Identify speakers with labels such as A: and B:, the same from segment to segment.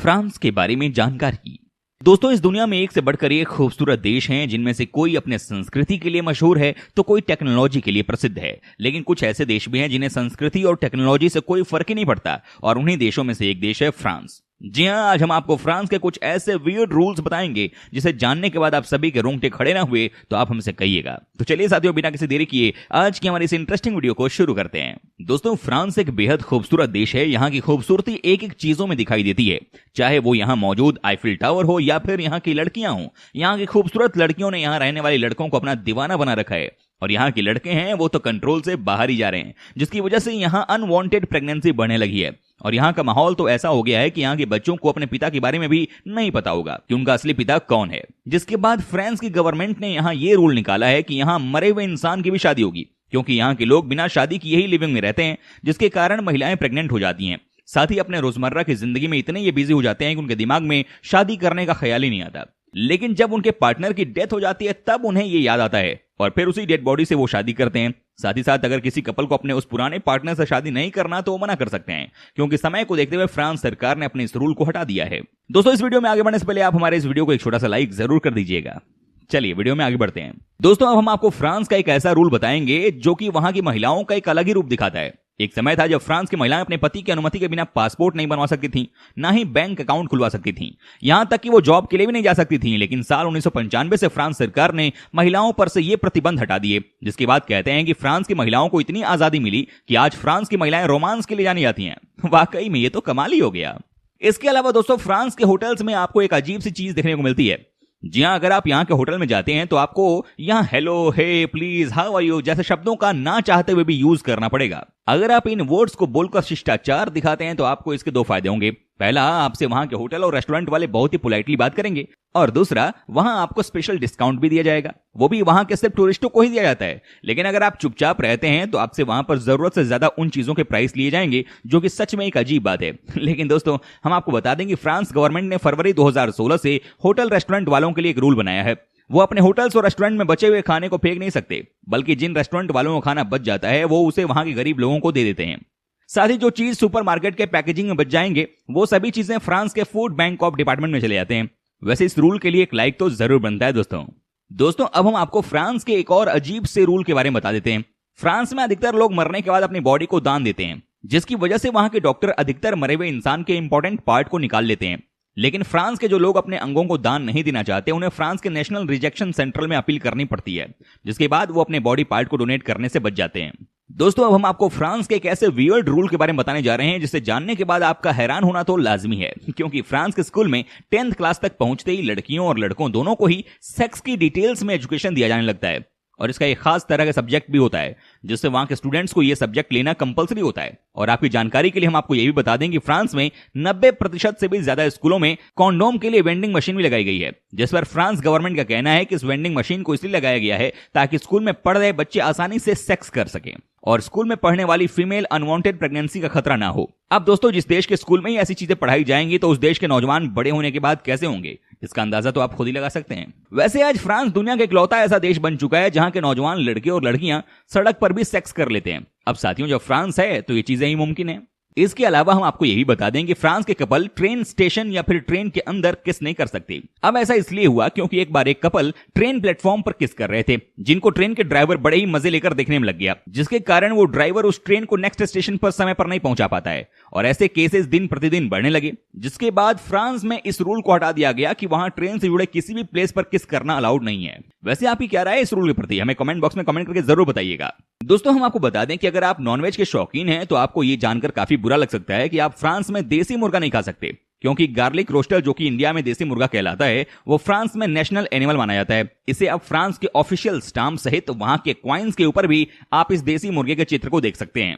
A: France के बारे में जानकारी। दोस्तों, इस दुनिया में एक से बढ़कर एक खूबसूरत देश हैं, जिनमें से कोई अपने संस्कृति के लिए मशहूर है तो कोई टेक्नोलॉजी के लिए प्रसिद्ध है। लेकिन कुछ ऐसे देश भी हैं जिन्हें संस्कृति और टेक्नोलॉजी से कोई फर्क ही नहीं पड़ता, और उन्हीं देशों में से एक देश है फ्रांस। जी हां, आज हम आपको फ्रांस के कुछ ऐसे वियर्ड रूल्स बताएंगे जिसे जानने के बाद आप सभी के रोंगटे खड़े ना हुए तो आप हमसे कहिएगा। तो चलिए साथियों, बिना किसी देरी किए आज की हमारी इस इंटरेस्टिंग वीडियो को शुरू करते हैं। दोस्तों, फ्रांस एक बेहद खूबसूरत देश है। यहाँ की खूबसूरती एक एक चीजों में दिखाई देती है, चाहे वो यहाँ मौजूद आईफिल टावर हो या फिर यहाँ की लड़कियां हो। यहाँ की खूबसूरत लड़कियों ने यहाँ रहने वाले लड़कों को अपना दीवाना बना रखा है, और यहाँ के लड़के हैं वो तो कंट्रोल से बाहर ही जा रहे हैं, जिसकी वजह से यहाँ अनवांटेड प्रेगनेंसी बढ़ने लगी है। और यहाँ का माहौल तो ऐसा हो गया है कि यहाँ के बच्चों को अपने पिता के बारे में भी नहीं पता होगा कि उनका असली पिता कौन है। जिसके बाद फ्रांस की गवर्नमेंट ने यहाँ ये रूल निकाला है कि यहाँ मरे हुए इंसान की भी शादी होगी, क्योंकि यहाँ के लोग बिना शादी किए ही लिविंग में रहते हैं, जिसके कारण महिलाएं प्रेग्नेंट हो जाती हैं। साथ ही अपने रोजमर्रा की जिंदगी में इतने ये बिजी हो जाते हैं कि उनके दिमाग में शादी करने का ख्याल ही नहीं आता। लेकिन जब उनके पार्टनर की डेथ हो जाती है तब उन्हें ये याद आता है, और फिर उसी डेड बॉडी से वो शादी करते हैं। साथ ही साथ अगर किसी कपल को अपने उस पुराने पार्टनर से शादी नहीं करना तो वो मना कर सकते हैं, क्योंकि समय को देखते हुए फ्रांस सरकार ने अपने इस रूल को हटा दिया है। दोस्तों, इस वीडियो में आगे बढ़ने से पहले आप हमारे इस वीडियो को एक छोटा सा लाइक जरूर कर दीजिएगा। चलिए वीडियो में आगे बढ़ते हैं। दोस्तों, अब हम आपको फ्रांस का एक ऐसा रूल बताएंगे जो कि वहां की महिलाओं का एक अलग ही रूप दिखाता है। एक समय था जब फ्रांस की महिलाएं अपने पति की अनुमति के बिना पासपोर्ट नहीं बनवा सकती थीं, ना ही बैंक अकाउंट खुलवा सकती थीं, यहां तक कि वो जॉब के लिए भी नहीं जा सकती थीं। लेकिन साल 1995 से फ्रांस सरकार ने महिलाओं पर से ये प्रतिबंध हटा दिए, जिसके बाद कहते हैं कि फ्रांस की महिलाओं को इतनी आजादी मिली कि आज फ्रांस की महिलाएं रोमांस के लिए जानी जाती हैं। वाकई में ये तो कमाल ही हो गया। इसके अलावा दोस्तों, फ्रांस के होटल्स में आपको एक अजीब सी चीज देखने को मिलती है। जी हां, अगर आप यहाँ के होटल में जाते हैं तो आपको यहाँ hello, hey, please, how are you जैसे शब्दों का ना चाहते हुए भी यूज करना पड़ेगा। अगर आप इन वर्ड्स को बोलकर शिष्टाचार दिखाते हैं तो आपको इसके दो फायदे होंगे। पहला, आपसे वहां के होटल और रेस्टोरेंट वाले बहुत ही पोलाइटली बात करेंगे, और दूसरा, वहां आपको स्पेशल डिस्काउंट भी दिया जाएगा। वो भी वहां के सिर्फ टूरिस्टों को ही दिया जाता है। लेकिन अगर आप चुपचाप रहते हैं तो आपसे वहां पर जरूरत से ज्यादा उन चीजों के प्राइस लिए जाएंगे, जो कि सच में एक अजीब बात है। लेकिन दोस्तों, हम आपको बता दें कि फ्रांस गवर्नमेंट ने फरवरी 2016 से होटल रेस्टोरेंट वालों के लिए एक रूल बनाया है। वो अपने होटल्स और रेस्टोरेंट में बचे हुए खाने को फेंक नहीं सकते, बल्कि जिन रेस्टोरेंट वालों को खाना बच जाता है वो उसे वहां के गरीब लोगों को दे देते हैं। साथ ही जो चीज सुपरमार्केट के पैकेजिंग में बच जाएंगे वो सभी चीजें फ्रांस के फूड बैंक ऑफ डिपार्टमेंट में चले जाते हैं। वैसे इस रूल के लिए एक लाइक तो जरूर बनता है। दोस्तों, अब हम आपको फ्रांस के एक और अजीब से रूल के बारे में बता देते हैं। फ्रांस में अधिकतर लोग मरने के बाद अपनी बॉडी को दान देते हैं, जिसकी वजह से वहां के डॉक्टर अधिकतर मरे हुए इंसान के इंपॉर्टेंट पार्ट को निकाल लेते हैं। लेकिन फ्रांस के जो लोग अपने अंगों को दान नहीं देना चाहते, उन्हें फ्रांस के नेशनल रिजेक्शन सेंटर में अपील करनी पड़ती है, जिसके बाद वो अपने बॉडी पार्ट को डोनेट करने से बच जाते हैं। दोस्तों, अब हम आपको फ्रांस के एक ऐसे वियर्ड रूल के बारे में बताने जा रहे हैं जिसे जानने के बाद आपका हैरान होना तो लाजमी है, क्योंकि फ्रांस के स्कूल में 10th क्लास तक पहुंचते ही लड़कियों और लड़कों दोनों को ही सेक्स की डिटेल्स में एजुकेशन दिया जाने लगता है। और इसका एक खास तरह का सब्जेक्ट भी होता है, जिससे वहां के स्टूडेंट्स को यह सब्जेक्ट लेना कंपलसरी होता है। और आपकी जानकारी के लिए हम आपको यह भी बता दें कि फ्रांस में 90% से भी ज्यादा स्कूलों में कॉन्डोम के लिए वेंडिंग मशीन भी लगाई गई है, जिस पर फ्रांस गवर्नमेंट का कहना है कि इस वेंडिंग मशीन को इसलिए लगाया गया है ताकि स्कूल में पढ़ रहे बच्चे आसानी से सेक्स कर सकें और स्कूल में पढ़ने वाली फीमेल अनवांटेड प्रेगनेंसी का खतरा ना हो। अब दोस्तों, जिस देश के स्कूल में ही ऐसी चीजें पढ़ाई जाएंगी तो उस देश के नौजवान बड़े होने के बाद कैसे होंगे, इसका अंदाजा तो आप खुद ही लगा सकते हैं। वैसे आज फ्रांस दुनिया का इकलौता ऐसा देश बन चुका है जहां के नौजवान लड़के और लड़कियां सड़क पर भी सेक्स कर लेते हैं। अब साथियों, जब फ्रांस है तो ये चीजें ही मुमकिन है। इसके अलावा हम आपको यही बता दें कि फ्रांस के कपल ट्रेन स्टेशन या फिर ट्रेन के अंदर किस नहीं कर सकते। अब ऐसा इसलिए हुआ क्योंकि एक बार एक कपल ट्रेन प्लेटफॉर्म पर किस कर रहे थे, जिनको ट्रेन के ड्राइवर बड़े ही मजे लेकर देखने में लग गया, जिसके कारण वो ड्राइवर उस ट्रेन को नेक्स्ट स्टेशन पर समय पर नहीं पहुंचा पाता है। और ऐसे केसेस दिन प्रतिदिन बढ़ने लगे, जिसके बाद फ्रांस में इस रूल को हटा दिया गया कि वहां ट्रेन से जुड़े किसी भी प्लेस पर किस करना अलाउड नहीं है। वैसे आपकी क्या राय है इस रूल के प्रति, हमें कमेंट बॉक्स में कमेंट करके जरूर बताइएगा। दोस्तों, हम आपको बता दें कि अगर आप नॉनवेज के शौकीन हैं तो आपको ये जानकर काफी बुरा लग सकता है कि आप फ्रांस में देसी मुर्गा नहीं खा सकते, क्योंकि गार्लिक रोस्टर, जो कि इंडिया में देसी मुर्गा कहलाता है, वो फ्रांस में नेशनल एनिमल माना जाता है। इसे अब फ्रांस के ऑफिशियल स्टाम्प सहित वहां के क्वाइंस के ऊपर भी आप इस देसी मुर्गे के चित्र को देख सकते हैं।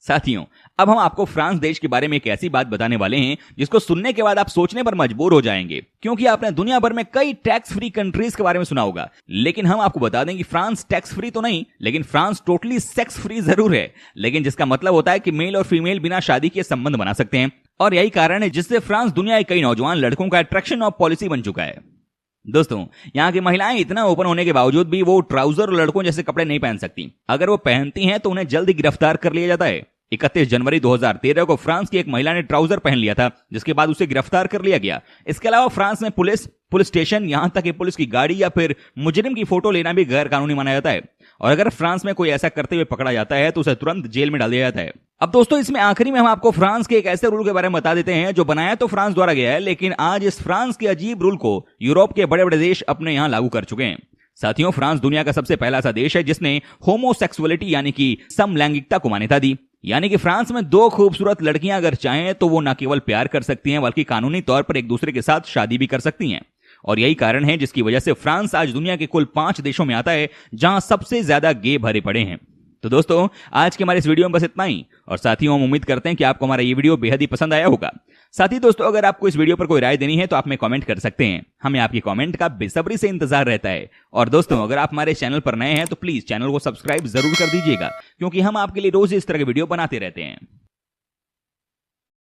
A: साथियों, अब हम आपको फ्रांस देश के बारे में एक ऐसी बात बताने वाले हैं जिसको सुनने के बाद आप सोचने पर मजबूर हो जाएंगे, क्योंकि आपने दुनिया भर में कई टैक्स फ्री कंट्रीज के बारे में सुना होगा। लेकिन हम आपको बता दें कि फ्रांस टैक्स फ्री तो नहीं, लेकिन फ्रांस टोटली सेक्स फ्री जरूर है। लेकिन जिसका मतलब होता है कि मेल और फीमेल बिना शादी के संबंध बना सकते हैं, और यही कारण है जिससे फ्रांस दुनिया के कई नौजवान लड़कों का अट्रैक्शन ऑफ पॉलिसी बन चुका है। दोस्तों, यहाँ की महिलाएं इतना ओपन होने के बावजूद भी वो ट्राउजर और लड़कों जैसे कपड़े नहीं पहन सकती। अगर वो पहनती हैं तो उन्हें जल्दी गिरफ्तार कर लिया जाता है। 31 जनवरी 2013 को फ्रांस की एक महिला ने ट्राउजर पहन लिया था, जिसके बाद उसे गिरफ्तार कर लिया गया। इसके अलावा फ्रांस में पुलिस स्टेशन, यहां तक कि पुलिस की गाड़ी या फिर मुजरिम की फोटो लेना भी गैर कानूनी माना जाता है। और अगर फ्रांस में कोई ऐसा करते हुए पकड़ा जाता है तो उसे तुरंत जेल में डाल दिया जाता है। अब दोस्तों, इसमें आखिरी में हम आपको फ्रांस के एक ऐसे रूल के बारे में बता देते हैं जो बनाया तो फ्रांस द्वारा गया है, लेकिन आज इस फ्रांस के अजीब रूल को यूरोप के बड़े बड़े देश अपने यहां लागू कर चुके हैं। साथियों, फ्रांस दुनिया का सबसे पहला ऐसा देश है जिसने होमोसेक्सुअलिटी यानी कि समलैंगिकता को मान्यता दी। यानी कि फ्रांस में दो खूबसूरत लड़कियां अगर चाहें तो वो न केवल प्यार कर सकती हैं बल्कि कानूनी तौर पर एक दूसरे के साथ शादी भी कर सकती हैं। और यही कारण है जिसकी वजह से फ्रांस आज दुनिया के कुल 5 देशों में आता है जहां सबसे ज्यादा गे भरे पड़े हैं। तो दोस्तों, आज के हमारे इस वीडियो में बस इतना ही। और साथियों, हम उम्मीद करते हैं कि आपको हमारा ये वीडियो बेहद ही पसंद आया होगा। साथ ही दोस्तों, अगर आपको इस वीडियो पर कोई राय देनी है तो आप हमें कमेंट कर सकते हैं। हमें आपकी कमेंट का बेसब्री से इंतजार रहता है। और दोस्तों, अगर आप हमारे चैनल पर नए हैं तो प्लीज चैनल को सब्सक्राइब जरूर कर दीजिएगा, क्योंकि हम आपके लिए रोज इस तरह के वीडियो बनाते रहते हैं।